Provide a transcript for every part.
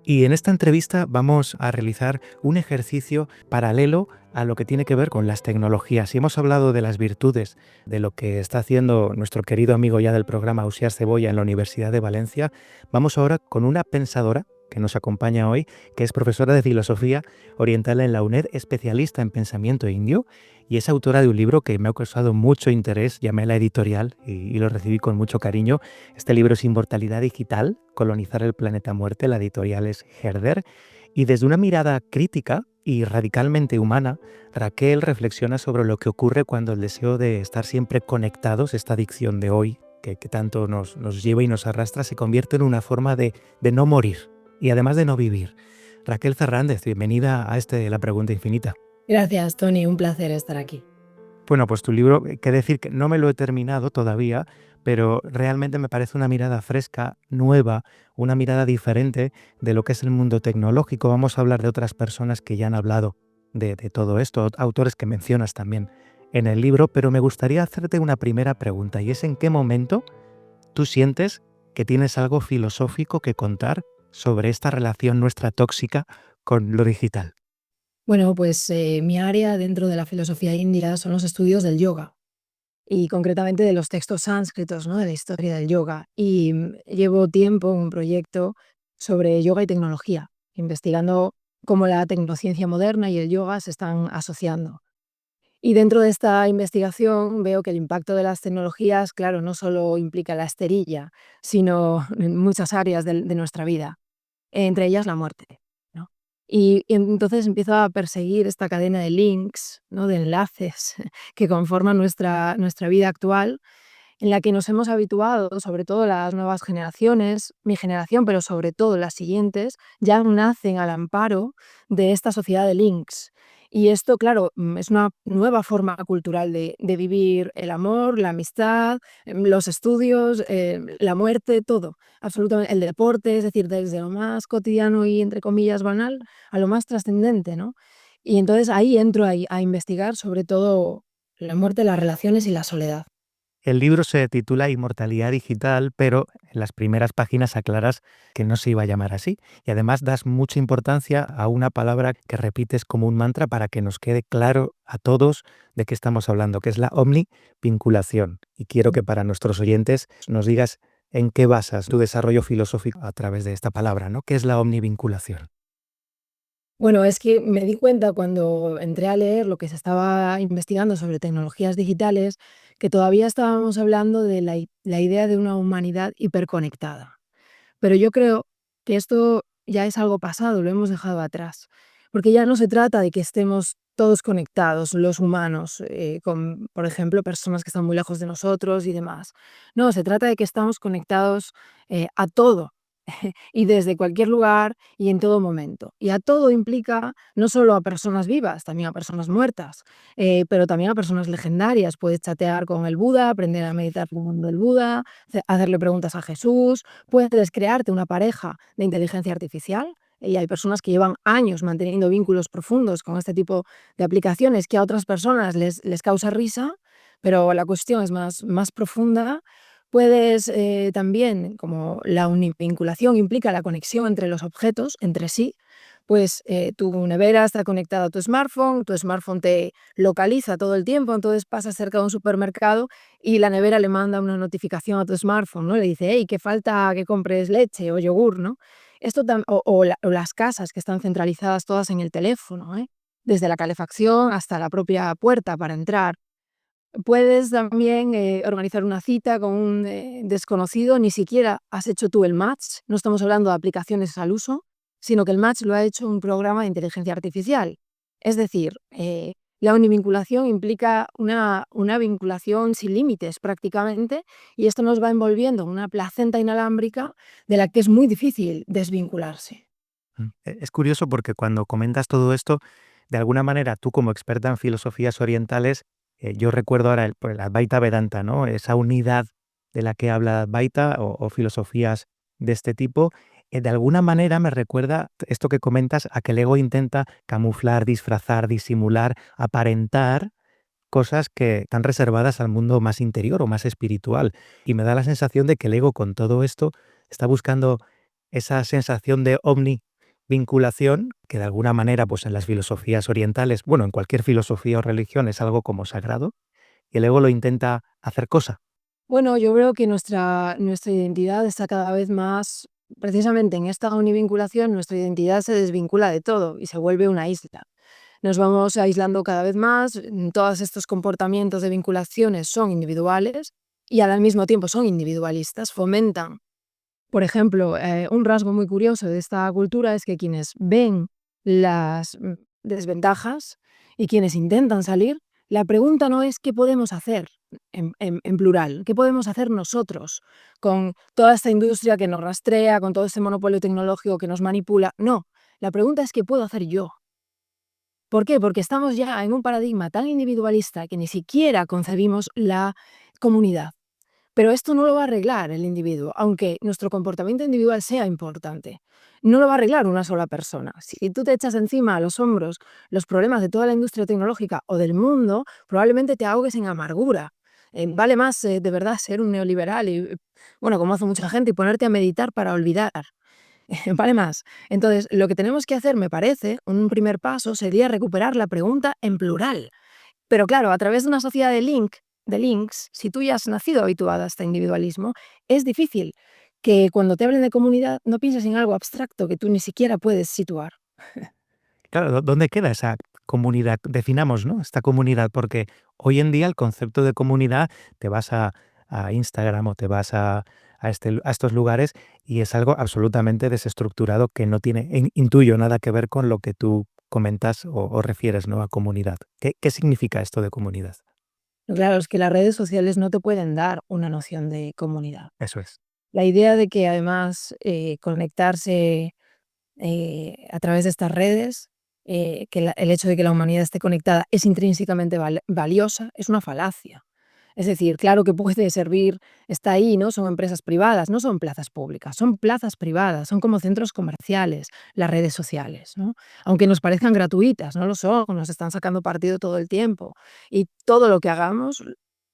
Y en esta entrevista vamos a realizar un ejercicio paralelo a lo que tiene que ver con las tecnologías. Y hemos hablado de las virtudes de lo que está haciendo nuestro querido amigo ya del programa, Ausiàs Cebolla, en la Universidad de Valencia. Vamos ahora con una pensadora que nos acompaña hoy, que es profesora de filosofía oriental en la UNED, especialista en pensamiento indio, y es autora de un libro que me ha causado mucho interés, llamé La Editorial y lo recibí con mucho cariño. Este libro es Inmortalidad Digital, colonizar el planeta muerte, la editorial es Herder, y desde una mirada crítica y radicalmente humana, Raquel reflexiona sobre lo que ocurre cuando el deseo de estar siempre conectados, esta adicción de hoy, que tanto nos lleva y nos arrastra, se convierte en una forma de no morir y además de no vivir. Raquel Fernández, bienvenida a La Pregunta Infinita. Gracias, Tony, un placer estar aquí. Bueno, pues tu libro, qué decir que no me lo he terminado todavía, pero realmente me parece una mirada fresca, nueva, una mirada diferente de lo que es el mundo tecnológico. Vamos a hablar de otras personas que ya han hablado de todo esto, autores que mencionas también en el libro, pero me gustaría hacerte una primera pregunta, y es ¿en qué momento tú sientes que tienes algo filosófico que contar sobre esta relación nuestra tóxica con lo digital? Bueno, pues mi área dentro de la filosofía india son los estudios del yoga y concretamente de los textos sánscritos, ¿no? De la historia del yoga. Y llevo tiempo en un proyecto sobre yoga y tecnología, investigando cómo la tecnociencia moderna y el yoga se están asociando. Y dentro de esta investigación veo que el impacto de las tecnologías, claro, no solo implica la esterilla, sino en muchas áreas de nuestra vida, entre ellas la muerte, ¿no? Y entonces empiezo a perseguir esta cadena de links, ¿no? De enlaces que conforman nuestra vida actual, en la que nos hemos habituado, sobre todo las nuevas generaciones, mi generación, pero sobre todo las siguientes, ya nacen al amparo de esta sociedad de links. Y esto, claro, es una nueva forma cultural de vivir el amor, la amistad, los estudios, la muerte, todo, absolutamente, el deporte, es decir, desde lo más cotidiano y, entre comillas, banal, a lo más trascendente, ¿no? Y entonces ahí entro a investigar sobre todo la muerte, las relaciones y la soledad. El libro se titula Inmortalidad Digital, pero en las primeras páginas aclaras que no se iba a llamar así. Y además das mucha importancia a una palabra que repites como un mantra para que nos quede claro a todos de qué estamos hablando, que es la omnivinculación. Y quiero que para nuestros oyentes nos digas en qué basas tu desarrollo filosófico a través de esta palabra, ¿no? ¿Qué es la omnivinculación? Bueno, es que me di cuenta cuando entré a leer lo que se estaba investigando sobre tecnologías digitales, que todavía estábamos hablando de la idea de una humanidad hiperconectada. Pero yo creo que esto ya es algo pasado, lo hemos dejado atrás, porque ya no se trata de que estemos todos conectados, los humanos, con, por ejemplo, personas que están muy lejos de nosotros y demás. No, se trata de que estamos conectados a todo y desde cualquier lugar y en todo momento. Y a todo implica no solo a personas vivas, también a personas muertas, pero también a personas legendarias. Puedes chatear con el Buda, aprender a meditar con el mundo del Buda, hacerle preguntas a Jesús, puedes crearte una pareja de inteligencia artificial. Y hay personas que llevan años manteniendo vínculos profundos con este tipo de aplicaciones que a otras personas les causa risa, pero la cuestión es más profunda. Puedes también, como la univinculación implica la conexión entre los objetos, entre sí, pues tu nevera está conectada a tu smartphone te localiza todo el tiempo, entonces pasas cerca de un supermercado y la nevera le manda una notificación a tu smartphone, ¿no? Le dice, hey, que falta que compres leche o yogur, ¿no? O las casas que están centralizadas todas en el teléfono, ¿eh? Desde la calefacción hasta la propia puerta para entrar. Puedes también organizar una cita con un desconocido, ni siquiera has hecho tú el match, no estamos hablando de aplicaciones al uso, sino que el match lo ha hecho un programa de inteligencia artificial. Es decir, la univinculación implica una vinculación sin límites prácticamente, y esto nos va envolviendo en una placenta inalámbrica de la que es muy difícil desvincularse. Es curioso porque cuando comentas todo esto, de alguna manera tú como experta en filosofías orientales, yo recuerdo ahora el Advaita Vedanta, ¿no? Esa unidad de la que habla Advaita o filosofías de este tipo, de alguna manera me recuerda esto que comentas a que el ego intenta camuflar, disfrazar, disimular, aparentar cosas que están reservadas al mundo más interior o más espiritual. Y me da la sensación de que el ego con todo esto está buscando esa sensación de vinculación que de alguna manera, pues en las filosofías orientales, bueno, en cualquier filosofía o religión es algo como sagrado, y el ego lo intenta hacer cosa. Bueno, yo creo que nuestra identidad está cada vez más, precisamente en esta univinculación, nuestra identidad se desvincula de todo y se vuelve una isla. Nos vamos aislando cada vez más, todos estos comportamientos de vinculaciones son individuales y al mismo tiempo son individualistas, fomentan. Por ejemplo, un rasgo muy curioso de esta cultura es que quienes ven las desventajas y quienes intentan salir, la pregunta no es qué podemos hacer en plural, qué podemos hacer nosotros con toda esta industria que nos rastrea, con todo este monopolio tecnológico que nos manipula. No, la pregunta es qué puedo hacer yo. ¿Por qué? Porque estamos ya en un paradigma tan individualista que ni siquiera concebimos la comunidad. Pero esto no lo va a arreglar el individuo, aunque nuestro comportamiento individual sea importante. No lo va a arreglar una sola persona. Si tú te echas encima a los hombros los problemas de toda la industria tecnológica o del mundo, probablemente te ahogues en amargura. Vale más de verdad ser un neoliberal y, bueno, como hace mucha gente, y ponerte a meditar para olvidar. Vale más. Entonces, lo que tenemos que hacer, me parece, un primer paso sería recuperar la pregunta en plural. Pero claro, a través de una sociedad de links, si tú ya has nacido habituado a este individualismo, es difícil que cuando te hablen de comunidad no pienses en algo abstracto que tú ni siquiera puedes situar. Claro, ¿dónde queda esa comunidad? Definamos, ¿no? Esta comunidad, porque hoy en día el concepto de comunidad, te vas a Instagram o te vas a estos lugares y es algo absolutamente desestructurado que no tiene, intuyo, nada que ver con lo que tú comentas o refieres, ¿no? A comunidad. ¿Qué significa esto de comunidad? Claro, es que las redes sociales no te pueden dar una noción de comunidad. Eso es. La idea de que además conectarse a través de estas redes, el hecho de que la humanidad esté conectada es intrínsecamente valiosa, es una falacia. Es decir, claro que puede servir, está ahí, ¿no? Son empresas privadas, no son plazas públicas, son plazas privadas, son como centros comerciales, las redes sociales, ¿no? Aunque nos parezcan gratuitas, no lo son, nos están sacando partido todo el tiempo. Y todo lo que hagamos,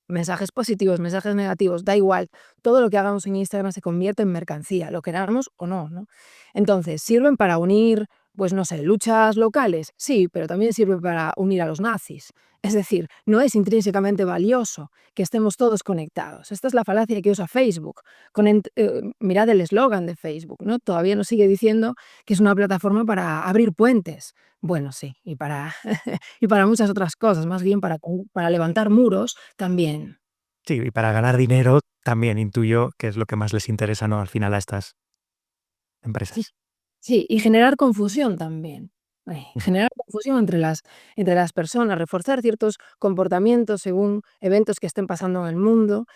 mensajes positivos, mensajes negativos, da igual, todo lo que hagamos en Instagram se convierte en mercancía, lo queramos o no, ¿no? Entonces, ¿sirven para unir, pues no sé, luchas locales? Sí, pero también sirve para unir a los nazis. Es decir, no es intrínsecamente valioso que estemos todos conectados. Esta es la falacia que usa Facebook. Mirad el eslogan de Facebook, ¿no? Todavía nos sigue diciendo que es una plataforma para abrir puentes. Bueno, sí, y para, y para muchas otras cosas, más bien para levantar muros también. Sí, y para ganar dinero también intuyo que es lo que más les interesa, ¿no? Al final a estas Sí, empresas. sí, y generar confusión también. Generar confusión entre las personas, reforzar ciertos comportamientos según eventos que estén pasando en el mundo.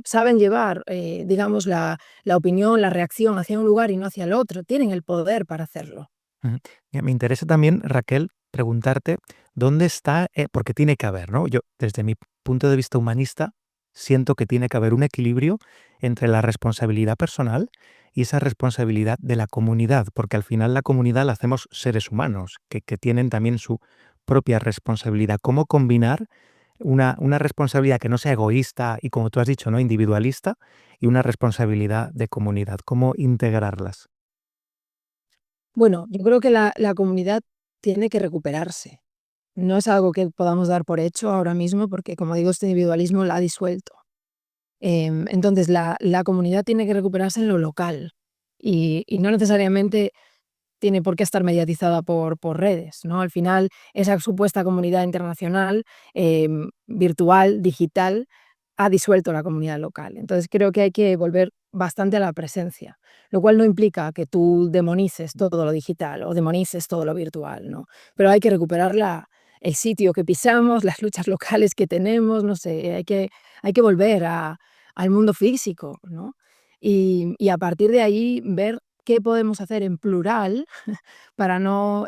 Saben llevar, digamos, la opinión, la reacción hacia un lugar y no hacia el otro. Tienen el poder para hacerlo. Ujú. Me interesa también, Raquel, preguntarte dónde está, porque tiene que haber, ¿no? Yo, desde mi punto de vista humanista, siento que tiene que haber un equilibrio entre la responsabilidad personal y esa responsabilidad de la comunidad, porque al final la comunidad la hacemos seres humanos, que tienen también su propia responsabilidad. ¿Cómo combinar una responsabilidad que no sea egoísta y, como tú has dicho, ¿no? Individualista y una responsabilidad de comunidad? ¿Cómo integrarlas? Bueno, yo creo que la comunidad tiene que recuperarse. No es algo que podamos dar por hecho ahora mismo porque, como digo, este individualismo la ha disuelto. Entonces, la comunidad tiene que recuperarse en lo local y no necesariamente tiene por qué estar mediatizada por redes, ¿no? Al final, esa supuesta comunidad internacional, virtual, digital, ha disuelto la comunidad local. Entonces, creo que hay que volver bastante a la presencia, lo cual no implica que tú demonices todo lo digital o demonices todo lo virtual, ¿no? Pero hay que recuperar el sitio que pisamos, las luchas locales que tenemos, no sé, hay que volver al mundo físico, ¿no? Y a partir de ahí ver qué podemos hacer en plural para no,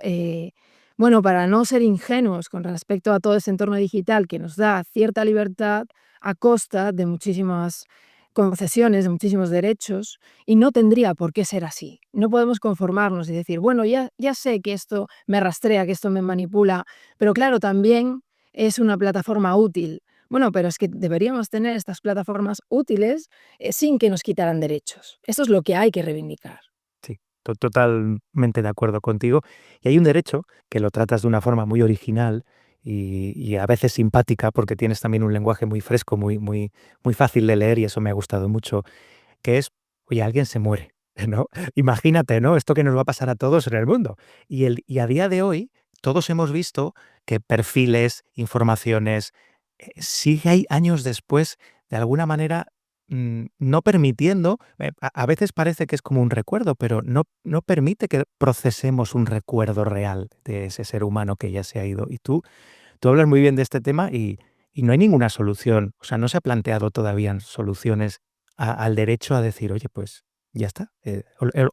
bueno, para no ser ingenuos con respecto a todo ese entorno digital que nos da cierta libertad a costa de muchísimas concesiones, de muchísimos derechos, y no tendría por qué ser así. No podemos conformarnos y decir, bueno, ya sé que esto me rastrea, que esto me manipula, pero claro, también es una plataforma útil. Bueno, pero es que deberíamos tener estas plataformas útiles sin que nos quitaran derechos. Eso es lo que hay que reivindicar. Sí. totalmente de acuerdo contigo. Y hay un derecho que lo tratas de una forma muy original y a veces simpática, porque tienes también un lenguaje muy fresco, muy fácil de leer, y eso me ha gustado mucho, que es, oye, alguien se muere, ¿no? Imagínate, ¿no? Esto que nos va a pasar a todos en el mundo. Y a día de hoy, todos hemos visto que perfiles, informaciones, sigue ahí años después, de alguna manera, no permitiendo, a veces parece que es como un recuerdo, pero no permite que procesemos un recuerdo real de ese ser humano que ya se ha ido. Y tú hablas muy bien de este tema y no hay ninguna solución. O sea, no se ha planteado todavía soluciones al derecho a decir, oye, pues ya está.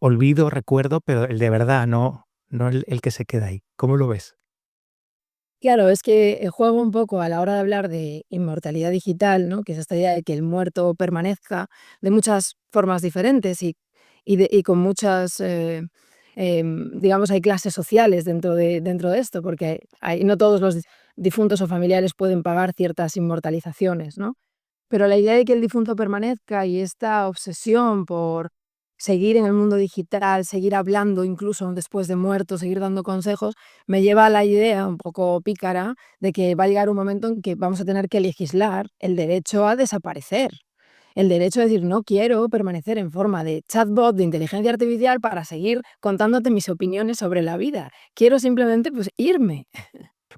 Olvido, recuerdo, pero el de verdad, no el que se queda ahí. ¿Cómo lo ves? Claro, es que juego un poco a la hora de hablar de inmortalidad digital, ¿no? Que es esta idea de que el muerto permanezca de muchas formas diferentes y con muchas, digamos, hay clases sociales dentro de esto, porque no todos los difuntos o familiares pueden pagar ciertas inmortalizaciones, ¿no? Pero la idea de que el difunto permanezca y esta obsesión por seguir en el mundo digital, seguir hablando incluso después de muerto, seguir dando consejos, me lleva a la idea un poco pícara de que va a llegar un momento en que vamos a tener que legislar el derecho a desaparecer. El derecho a decir, no quiero permanecer en forma de chatbot, de inteligencia artificial para seguir contándote mis opiniones sobre la vida. Quiero simplemente pues irme.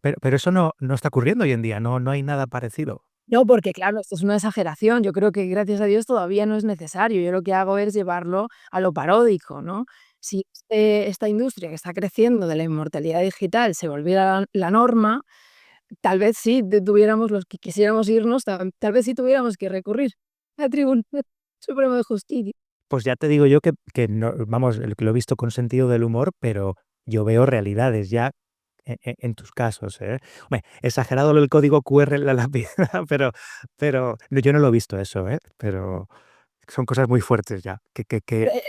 Pero eso no está ocurriendo hoy en día, no hay nada parecido. No, porque claro, esto es una exageración. Yo creo que gracias a Dios todavía no es necesario. Yo lo que hago es llevarlo a lo paródico, ¿no? Si esta industria que está creciendo de la inmortalidad digital se volviera la norma, tal vez sí tuviéramos los que quisiéramos irnos, tal vez sí tuviéramos que recurrir al Tribunal Supremo de Justicia. Pues ya te digo yo que no, vamos, lo he visto con sentido del humor, pero yo veo realidades ya en tus casos, ¿eh? Hombre, exagerado lo del código QR en la lápida, pero no, yo no lo he visto eso, ¿eh? Pero son cosas muy fuertes ya, que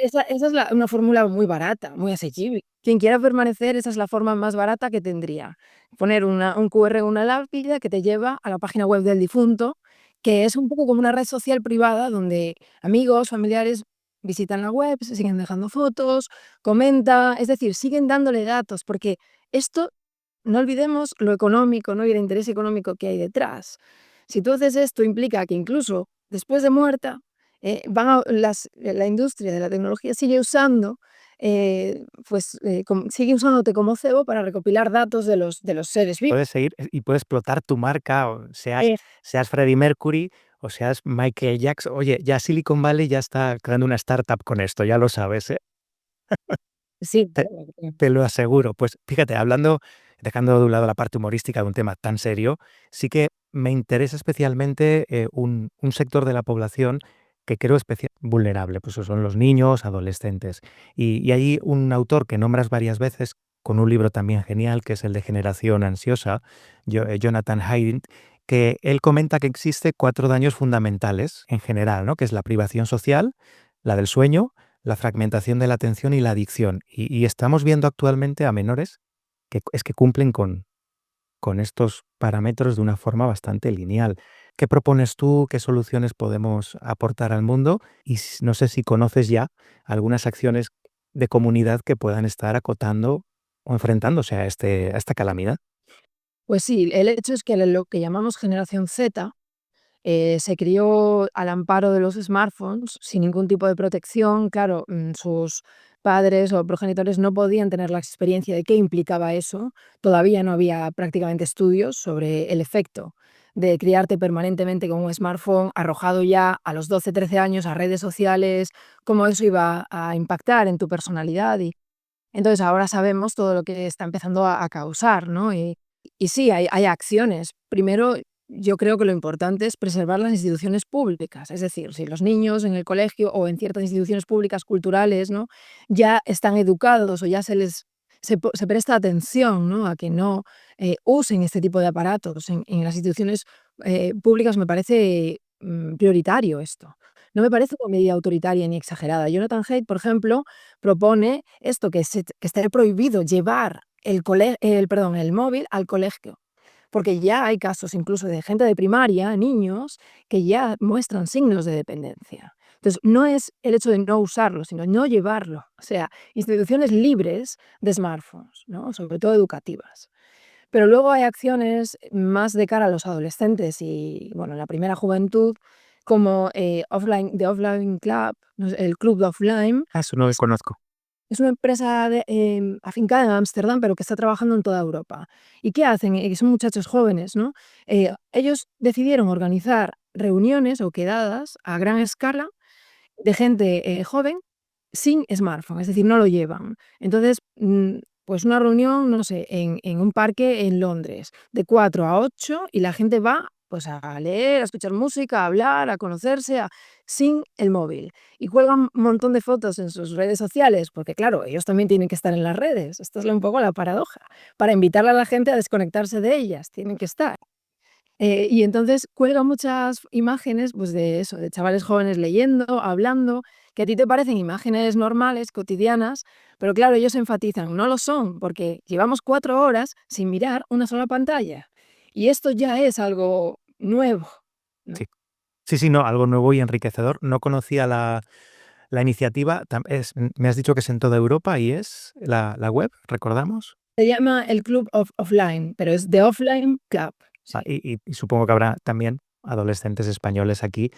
Esa es una fórmula muy barata, muy asequible. Quien quiera permanecer, esa es la forma más barata que tendría. Poner un QR en una lápida que te lleva a la página web del difunto, que es un poco como una red social privada donde amigos, familiares visitan la web, se siguen dejando fotos, comenta, es decir, siguen dándole datos, porque esto, no olvidemos lo económico, ¿no? Y el interés económico que hay detrás. Si tú haces esto, implica que incluso después de muerta, la industria de la tecnología sigue usando, sigue usándote como cebo para recopilar datos de los seres vivos. puedes seguir y puede explotar tu marca, o Eh, seas Freddie Mercury o seas Michael Jackson. Oye, ya Silicon Valley ya está creando una startup con esto, ya lo sabes, ¿eh? sí, Te te lo aseguro. Pues fíjate, dejando de un lado la parte humorística de un tema tan serio, sí que me interesa especialmente, un sector de la población que creo vulnerable, pues son los niños, adolescentes. Y hay un autor que nombras varias veces, con un libro también genial, que es el de Generación Ansiosa, Jonathan Haidt, que él comenta que existe 4 daños fundamentales en general, ¿no? Que es la privación social, la del sueño, la fragmentación de la atención y la adicción. Y estamos viendo actualmente a menores que cumplen con estos parámetros de una forma bastante lineal. ¿Qué propones tú? ¿Qué soluciones podemos aportar al mundo? Y no sé si conoces ya algunas acciones de comunidad que puedan estar acotando o enfrentándose a esta calamidad. pues sí, el hecho es que lo que llamamos generación Z, se crió al amparo de los smartphones, sin ningún tipo de protección. Claro, sus padres o progenitores no podían tener la experiencia de qué implicaba eso. Todavía no había prácticamente estudios sobre el efecto de criarte permanentemente con un smartphone arrojado ya a los 12, 13 años a redes sociales, cómo eso iba a impactar en tu personalidad. Y entonces ahora sabemos todo lo que está empezando a causar, ¿no? Y sí, hay acciones. Primero, yo creo que lo importante es preservar las instituciones públicas, es decir, si los niños en el colegio o en ciertas instituciones públicas culturales, ¿no? Ya están educados o ya se presta atención, ¿no? A que no, usen este tipo de aparatos en las instituciones, públicas, me parece, prioritario esto. No me parece una medida autoritaria ni exagerada. Jonathan Haidt, por ejemplo, propone esto, que esté prohibido llevar el móvil al colegio, porque ya hay casos incluso de gente de primaria, niños, que ya muestran signos de dependencia. Entonces, no es el hecho de no usarlo, sino no llevarlo. O sea, instituciones libres de smartphones, ¿no? Sobre todo educativas. Pero luego hay acciones más de cara a los adolescentes y, bueno, en la primera juventud, como The Offline Club, no sé, el Club de Offline. Ah, eso no lo conozco. Es una empresa afincada en Ámsterdam, pero que está trabajando en toda Europa. ¿Y qué hacen? Son muchachos jóvenes, ¿no? Ellos decidieron organizar reuniones o quedadas a gran escala de gente joven sin smartphone, es decir, no lo llevan. Entonces, pues una reunión, no sé, en un parque en Londres, de 4 a 8, y la gente va pues a leer, a escuchar música, a hablar, a conocerse, sin el móvil. Y cuelgan un montón de fotos en sus redes sociales, porque claro, ellos también tienen que estar en las redes. Esto es un poco la paradoja. Para invitarle a la gente a desconectarse de ellas, tienen que estar. Y entonces cuelga muchas imágenes, pues de eso, de chavales jóvenes leyendo, hablando, que a ti te parecen imágenes normales, cotidianas, pero claro, ellos enfatizan, no lo son, porque llevamos 4 horas sin mirar una sola pantalla. Y esto ya es algo nuevo, ¿no? Sí. Sí, sí, no, algo nuevo y enriquecedor. No conocía la iniciativa. Me has dicho que es en toda Europa y es la web, ¿recordamos? Se llama el Club of Offline, pero es The Offline Club, Ah, sí. y supongo que habrá también adolescentes españoles aquí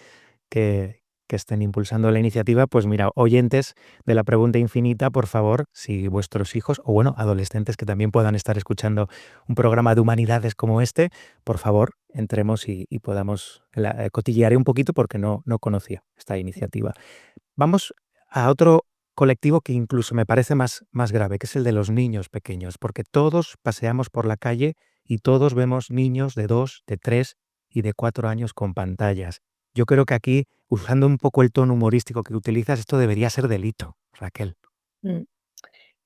que estén impulsando la iniciativa. Pues mira, oyentes de la pregunta infinita, por favor, si vuestros hijos o bueno, adolescentes que también puedan estar escuchando un programa de humanidades como este, por favor, entremos y podamos cotillear un poquito porque no conocía esta iniciativa. Vamos a otro colectivo que incluso me parece más grave, que es el de los niños pequeños, porque todos paseamos por la calle y todos vemos niños de 2, de 3 y de 4 años con pantallas. Yo creo que aquí, usando un poco el tono humorístico que utilizas, esto debería ser delito, Raquel. Mm.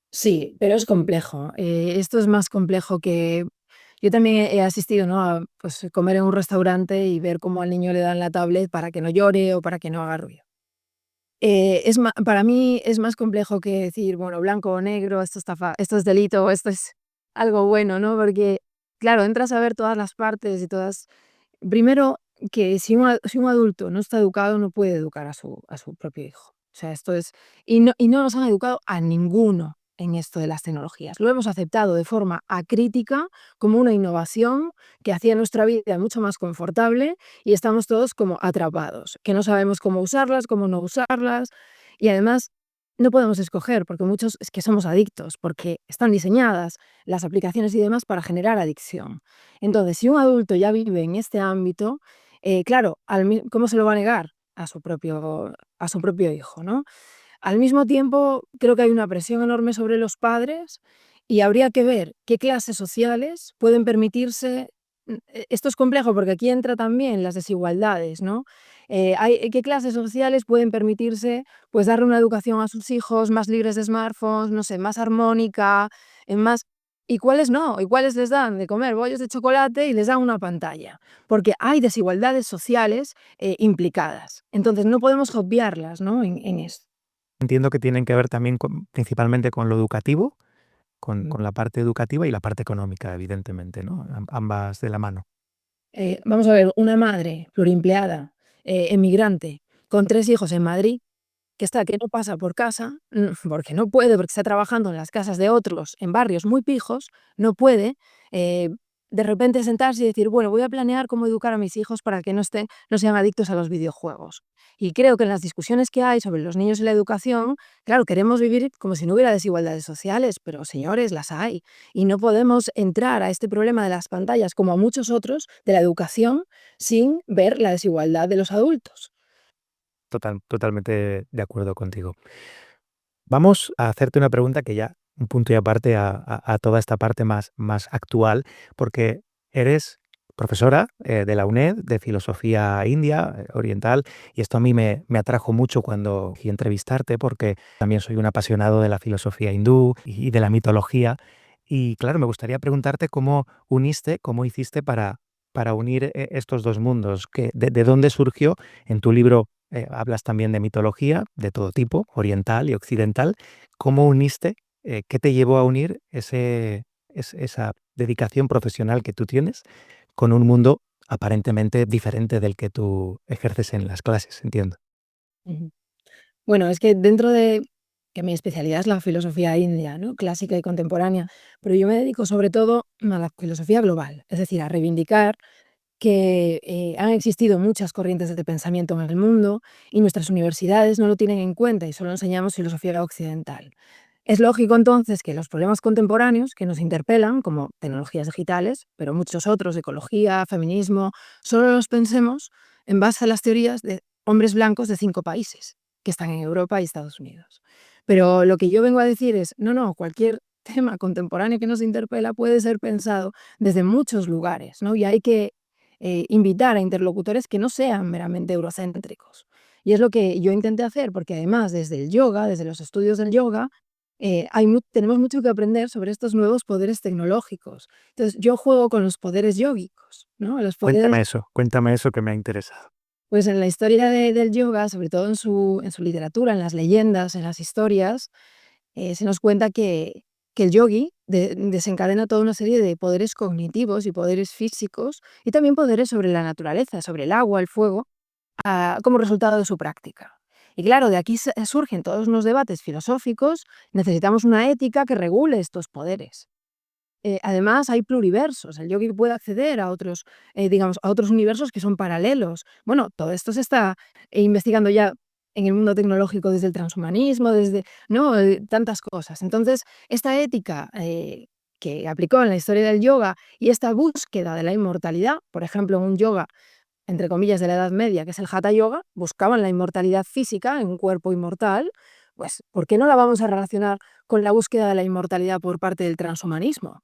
Sí, pero es complejo. Esto es más complejo que yo también he asistido, ¿no? A, pues, comer en un restaurante y ver cómo al niño le dan la tablet para que no llore o para que no haga ruido. Para mí es más complejo que decir, bueno, blanco o negro, esto es delito o esto es algo bueno, ¿no? Porque, claro, entras a ver todas las partes y todas. Primero, que si un adulto no está educado, no puede educar a su propio hijo. O sea, esto es. Y no nos han educado a ninguno en esto de las tecnologías. Lo hemos aceptado de forma acrítica como una innovación que hacía nuestra vida mucho más confortable y estamos todos como atrapados, que no sabemos cómo usarlas, cómo no usarlas. Y además no podemos escoger, porque muchos es que somos adictos, porque están diseñadas las aplicaciones y demás para generar adicción. Entonces, si un adulto ya vive en este ámbito, claro, ¿cómo se lo va a negar a su propio hijo, ¿no? Al mismo tiempo, creo que hay una presión enorme sobre los padres y habría que ver qué clases sociales pueden permitirse. Esto es complejo porque aquí entra también las desigualdades, ¿no? ¿Qué clases sociales pueden permitirse, pues, darle una educación a sus hijos más libres de smartphones, no sé, más armónica, más. ¿Y cuáles no? ¿Y cuáles les dan de comer bollos de chocolate y les dan una pantalla? Porque hay desigualdades sociales implicadas. Entonces no podemos obviarlas, ¿no? En esto. Entiendo que tienen que ver también principalmente con lo educativo, Mm. con la parte educativa y la parte económica, evidentemente, ¿no? Ambas de la mano. Vamos a ver, una madre pluriempleada, emigrante, con 3 hijos en Madrid, que no pasa por casa, porque no puede, porque está trabajando en las casas de otros, en barrios muy pijos, no puede, eh, de repente sentarse y decir: "Bueno, voy a planear cómo educar a mis hijos para que no sean adictos a los videojuegos". Y creo que en las discusiones que hay sobre los niños y la educación, claro, queremos vivir como si no hubiera desigualdades sociales, pero señores, las hay. Y no podemos entrar a este problema de las pantallas, como a muchos otros, de la educación, sin ver la desigualdad de los adultos. Totalmente de acuerdo contigo. Vamos a hacerte una pregunta que ya, un punto y aparte a toda esta parte más actual, porque eres profesora de la UNED de filosofía india, oriental, y esto a mí me atrajo mucho cuando fui a entrevistarte, porque también soy un apasionado de la filosofía hindú y de la mitología. Y claro, me gustaría preguntarte cómo hiciste para unir estos dos mundos, de dónde surgió en tu libro. Hablas también de mitología de todo tipo, oriental y occidental. ¿Cómo uniste? ¿Qué te llevó a unir esa dedicación profesional que tú tienes con un mundo aparentemente diferente del que tú ejerces en las clases? Entiendo. Ujú. Bueno, es que dentro de que mi especialidad es la filosofía india, ¿no? Clásica y contemporánea, pero yo me dedico sobre todo a la filosofía global, es decir, a reivindicar que han existido muchas corrientes de pensamiento en el mundo y nuestras universidades no lo tienen en cuenta y solo enseñamos filosofía occidental. Es lógico entonces que los problemas contemporáneos que nos interpelan, como tecnologías digitales, pero muchos otros, ecología, feminismo, solo los pensemos en base a las teorías de hombres blancos de 5 países, que están en Europa y Estados Unidos. Pero lo que yo vengo a decir es, no, no, cualquier tema contemporáneo que nos interpela puede ser pensado desde muchos lugares, ¿no? Y hay que invitar a interlocutores que no sean meramente eurocéntricos. Y es lo que yo intenté hacer, porque además desde el yoga, desde los estudios del yoga, tenemos mucho que aprender sobre estos nuevos poderes tecnológicos. Entonces, yo juego con los poderes yógicos, ¿no? Los poderes, Cuéntame eso que me ha interesado. pues en la historia del yoga, sobre todo en su literatura, en las leyendas, en las historias, se nos cuenta que el yogi desencadena toda una serie de poderes cognitivos y poderes físicos y también poderes sobre la naturaleza, sobre el agua, el fuego, como resultado de su práctica. Y claro, de aquí surgen todos unos debates filosóficos, necesitamos una ética que regule estos poderes. Además, hay pluriversos, el yogi puede acceder a otros, digamos, a otros universos que son paralelos. Bueno, todo esto se está investigando ya en el mundo tecnológico desde el transhumanismo, desde, ¿no? Tantas cosas. Entonces, esta ética que aplicó en la historia del yoga y esta búsqueda de la inmortalidad, por ejemplo, en un yoga entre comillas, de la Edad Media, que es el Hatha Yoga, buscaban la inmortalidad física en un cuerpo inmortal, pues ¿por qué no la vamos a relacionar con la búsqueda de la inmortalidad por parte del transhumanismo?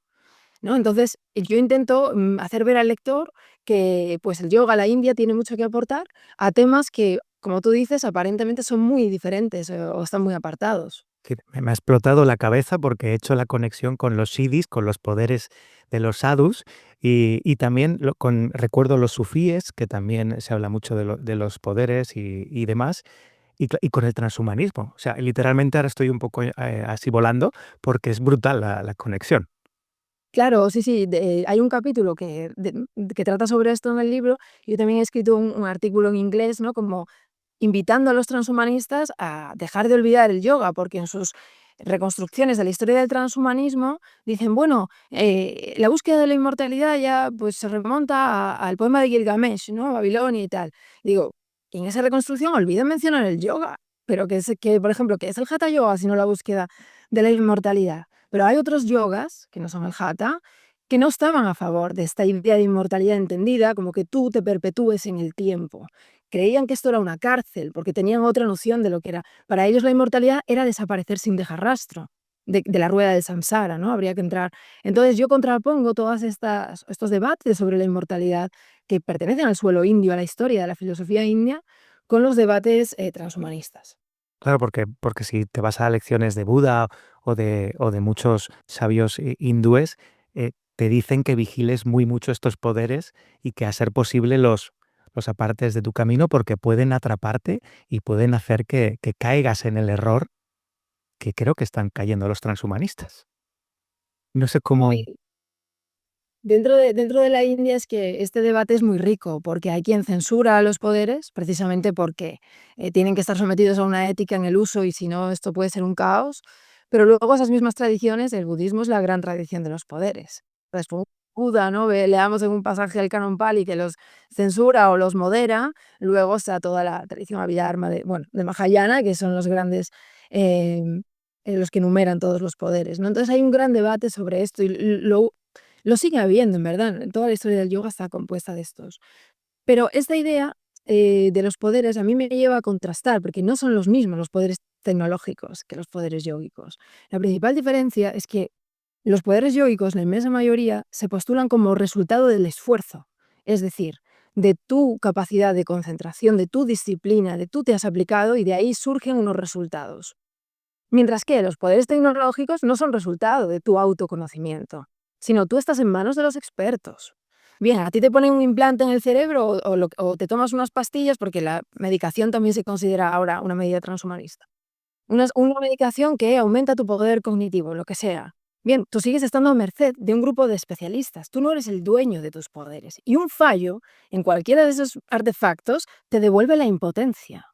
¿No? Entonces, yo intento hacer ver al lector que pues, el yoga, la India, tiene mucho que aportar a temas que, como tú dices, aparentemente son muy diferentes o están muy apartados. Que me ha explotado la cabeza porque he hecho la conexión con los siddhis, con los poderes de los sadhus y también recuerdo los sufíes, que también se habla mucho de los poderes y demás, y con el transhumanismo. O sea, literalmente ahora estoy un poco así volando porque es brutal la conexión. Claro, sí, sí, hay un capítulo que trata sobre esto en el libro. Yo también he escrito un artículo en inglés, ¿no? Como invitando a los transhumanistas a dejar de olvidar el yoga, porque en sus reconstrucciones de la historia del transhumanismo dicen, bueno, la búsqueda de la inmortalidad ya pues se remonta al poema de Gilgamesh, ¿no? Babilonia y tal. Digo, y en esa reconstrucción olvidan mencionar el yoga, pero por ejemplo, que es el hatha yoga, sino la búsqueda de la inmortalidad. Pero hay otros yogas, que no son el hatha, que no estaban a favor de esta idea de inmortalidad entendida como que tú te perpetúes en el tiempo. Creían que esto era una cárcel, porque tenían otra noción de lo que era. Para ellos la inmortalidad era desaparecer sin dejar rastro de la rueda del samsara, ¿no? Habría que entrar. Entonces yo contrapongo todos estos debates sobre la inmortalidad que pertenecen al suelo indio, a la historia de la filosofía india, con los debates transhumanistas. Claro, porque si te vas a lecciones de Buda o de muchos sabios hindúes, te dicen que vigiles muy mucho estos poderes y que a ser posible los apartes de tu camino porque pueden atraparte y pueden hacer que caigas en el error que creo que están cayendo los transhumanistas. No sé No, cómo. y dentro de la India es que este debate es muy rico, porque hay quien censura a los poderes, precisamente porque tienen que estar sometidos a una ética en el uso y si no, esto puede ser un caos. Pero luego esas mismas tradiciones, el budismo es la gran tradición de los poderes. Entonces, como Buda, ¿no? Leamos en un pasaje del Canon Pali que los censura o los modera, luego está toda la tradición Abhidharma de Mahayana, que son los grandes, eh, los que enumeran todos los poderes, ¿no? Entonces hay un gran debate sobre esto y lo sigue habiendo, en verdad. Toda la historia del yoga está compuesta de estos. Pero esta idea de los poderes a mí me lleva a contrastar, porque no son los mismos los poderes tecnológicos que los poderes yógicos. La principal diferencia es que los poderes yógicos, la inmensa mayoría, se postulan como resultado del esfuerzo, es decir, de tu capacidad de concentración, de tu disciplina, de tú te has aplicado y de ahí surgen unos resultados. Mientras que los poderes tecnológicos no son resultado de tu autoconocimiento, sino tú estás en manos de los expertos. Bien, a ti te ponen un implante en el cerebro o te tomas unas pastillas, porque la medicación también se considera ahora una medida transhumanista. Una medicación que aumenta tu poder cognitivo, lo que sea. Bien, tú sigues estando a merced de un grupo de especialistas. Tú no eres el dueño de tus poderes. Y un fallo en cualquiera de esos artefactos te devuelve la impotencia.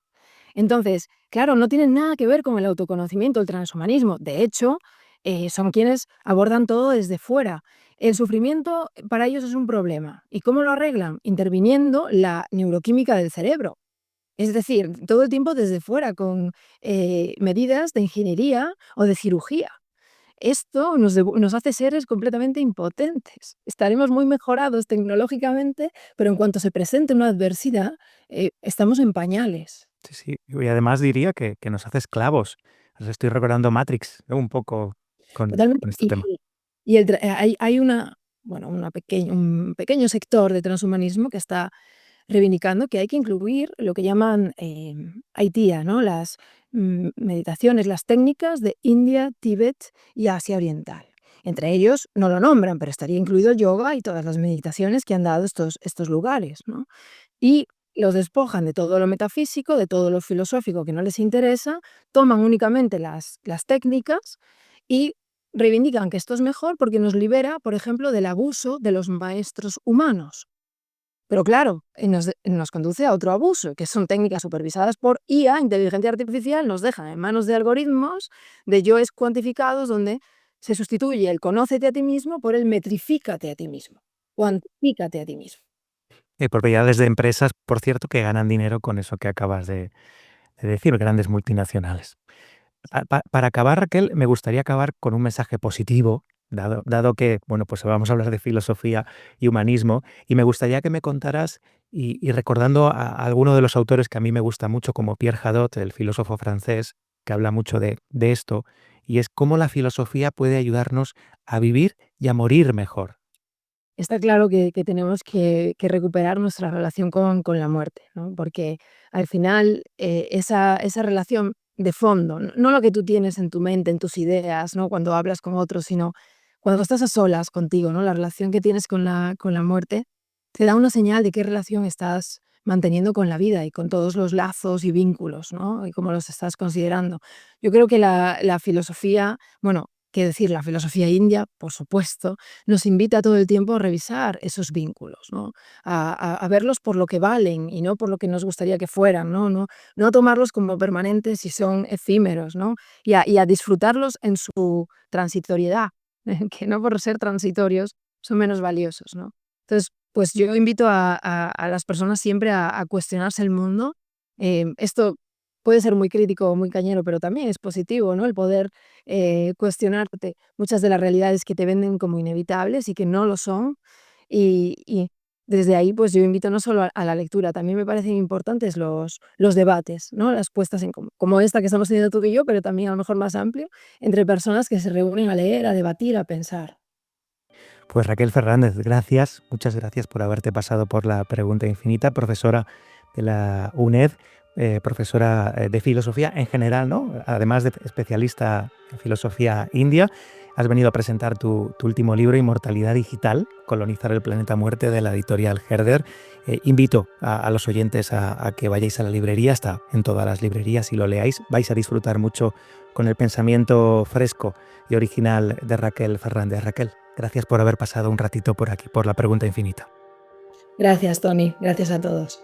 Entonces, claro, no tienen nada que ver con el autoconocimiento, el transhumanismo. De hecho, son quienes abordan todo desde fuera. El sufrimiento para ellos es un problema. ¿Y cómo lo arreglan? Interviniendo la neuroquímica del cerebro. Es decir, todo el tiempo desde fuera, con medidas de ingeniería o de cirugía. Esto nos hace seres completamente impotentes. Estaremos muy mejorados tecnológicamente, pero en cuanto se presente una adversidad, estamos en pañales. Sí, sí. Y además diría que nos hace esclavos. Estoy recordando Matrix, ¿no? Un poco Totalmente. con este tema. Hay un pequeño sector de transhumanismo que está reivindicando que hay que incluir lo que llaman AITIA, ¿no? Las meditaciones, las técnicas de India, Tíbet y Asia Oriental. Entre ellos no lo nombran, pero estaría incluido el yoga y todas las meditaciones que han dado estos lugares, ¿no? Y los despojan de todo lo metafísico, de todo lo filosófico que no les interesa, toman únicamente las técnicas y reivindican que esto es mejor porque nos libera, por ejemplo, del abuso de los maestros humanos. Pero claro, nos conduce a otro abuso, que son técnicas supervisadas por IA, inteligencia artificial, nos dejan en manos de algoritmos, de yoes cuantificados, donde se sustituye el conócete a ti mismo por el metrifícate a ti mismo, cuantifícate a ti mismo. Propiedades de empresas, por cierto, que ganan dinero con eso que acabas de decir, grandes multinacionales. Para acabar, Raquel, me gustaría acabar con un mensaje positivo, dado que, bueno, pues vamos a hablar de filosofía y humanismo, y me gustaría que me contaras, y recordando a alguno de los autores que a mí me gusta mucho, como Pierre Hadot, el filósofo francés, que habla mucho de esto, y es cómo la filosofía puede ayudarnos a vivir y a morir mejor. Está claro que tenemos que recuperar nuestra relación con la muerte, ¿no? Porque al final, esa relación de fondo, no lo que tú tienes en tu mente, en tus ideas, ¿no? Cuando hablas con otros, sino cuando estás a solas contigo, ¿no? La relación que tienes con la muerte te da una señal de qué relación estás manteniendo con la vida y con todos los lazos y vínculos, ¿no? Y cómo los estás considerando. Yo creo que la filosofía, bueno, qué decir, la filosofía india, por supuesto, nos invita todo el tiempo a revisar esos vínculos, ¿no? A verlos por lo que valen y no por lo que nos gustaría que fueran, ¿no? Tomarlos como permanentes y son efímeros, ¿no? Y a disfrutarlos en su transitoriedad, que no por ser transitorios son menos valiosos, ¿no? Entonces, pues yo invito a las personas siempre a cuestionarse el mundo. Esto puede ser muy crítico o muy cañero, pero también es positivo, ¿no? El poder cuestionarte muchas de las realidades que te venden como inevitables y que no lo son. Y desde ahí, pues yo invito no solo a la lectura, también me parecen importantes los debates, ¿no? Las puestas en común, como esta que estamos teniendo tú y yo, pero también a lo mejor más amplio, entre personas que se reúnen a leer, a debatir, a pensar. Pues Raquel Fernández, gracias, muchas gracias por haberte pasado por la pregunta infinita, profesora de la UNED, profesora de filosofía en general, ¿no? Además de especialista en filosofía india, has venido a presentar tu último libro, Inmortalidad Digital, Colonizar el Planeta Muerte, de la editorial Herder. Invito a los oyentes a que vayáis a la librería, está en todas las librerías y lo leáis. Vais a disfrutar mucho con el pensamiento fresco y original de Raquel Fernández. Raquel, gracias por haber pasado un ratito por aquí, por la pregunta infinita. Gracias, Tony. Gracias a todos.